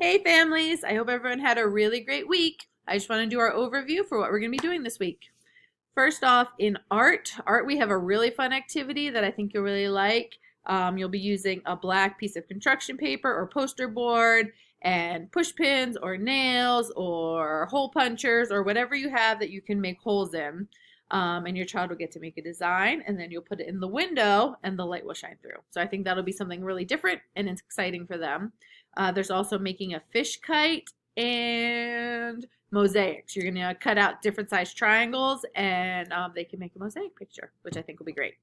Hey families, I hope everyone had a really great week. I just want to do our overview for what we're going to be doing this week. First off, in art we have a really fun activity that I think you'll really like. You'll be using a black piece of construction paper or poster board and push pins or nails or hole punchers or whatever you have that you can make holes in. And your child will get to make a design and then you'll put it in the window and the light will shine through. So I think that'll be something really different and it's exciting for them. There's also making a fish kite and mosaics. You're going to cut out different sized triangles and they can make a mosaic picture, which I think will be great.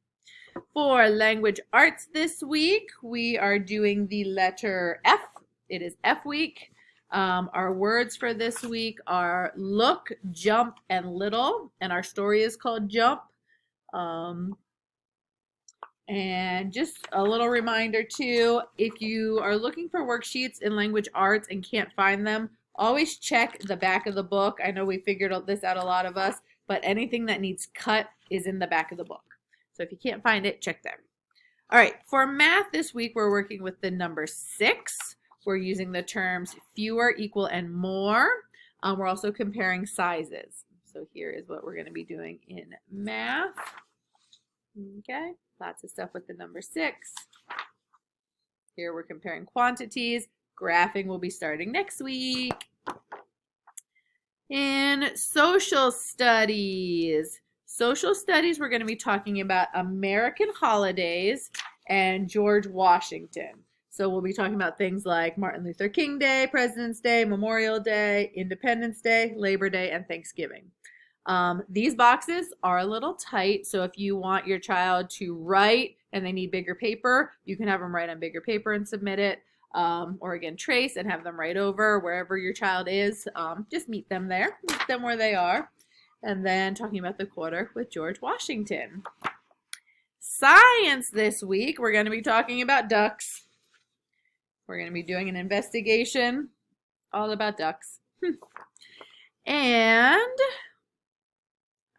For language arts this week, we are doing the letter F. It is F week. Our words for this week are look, jump, and little, and our story is called Jump. And just a little reminder too, if you are looking for worksheets in language arts and can't find them, always check the back of the book. I know we figured this out, a lot of us, but anything that needs cut is in the back of the book. So if you can't find it, check there. All right, for math this week, we're working with the number 6. We're using the terms fewer, equal, and more. We're also comparing sizes. So here is what we're going to be doing in math. Okay, lots of stuff with the number 6. Here we're comparing quantities. Graphing will be starting next week. In social studies, we're going to be talking about American holidays and George Washington. So we'll be talking about things like Martin Luther King Day, President's Day, Memorial Day, Independence Day, Labor Day, and Thanksgiving. These boxes are a little tight, so if you want your child to write and they need bigger paper, you can have them write on bigger paper and submit it. Or again, trace and have them write over wherever your child is. Just meet them there, meet them where they are. And then talking about the quarter with George Washington. Science this week, we're going to be talking about ducks. We're going to be doing an investigation all about ducks. And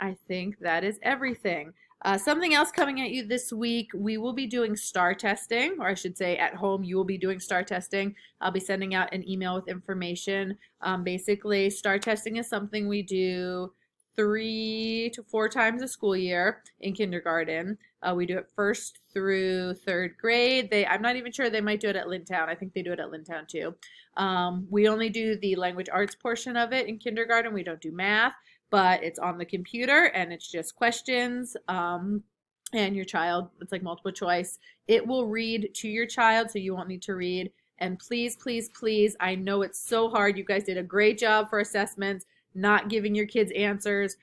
I think that is everything. Something else coming at you this week, we will be doing STAR testing, or I should say at home you will be doing STAR testing. I'll be sending out an email with information. Basically, STAR testing is something we do 3 to 4 times a school year in kindergarten. We do it 1st through 3rd grade. I'm not even sure, they might do it at Lintown. I think they do it at Lintown too. We only do the language arts portion of it in kindergarten. We don't do math, but it's on the computer and it's just questions. And your child, it's like multiple choice. It will read to your child, so you won't need to read. And please, please, please, I know it's so hard. You guys did a great job for assessments, not giving your kids answers.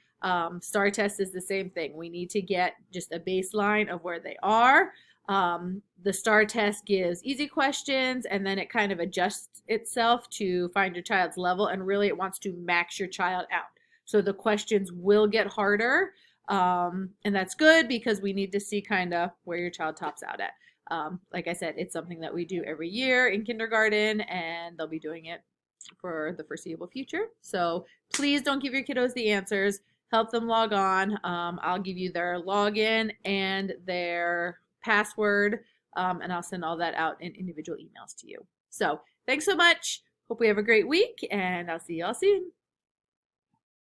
STAR test is the same thing. We need to get just a baseline of where they are. The STAR test gives easy questions and then it kind of adjusts itself to find your child's level, and really it wants to max your child out. So the questions will get harder, and that's good because we need to see kind of where your child tops out at. Like I said, it's something that we do every year in kindergarten, and they'll be doing it for the foreseeable future. So please don't give your kiddos the answers. Help them log on. I'll give you their login and their password, and I'll send all that out in individual emails to you. So thanks so much. Hope we have a great week, and I'll see y'all soon.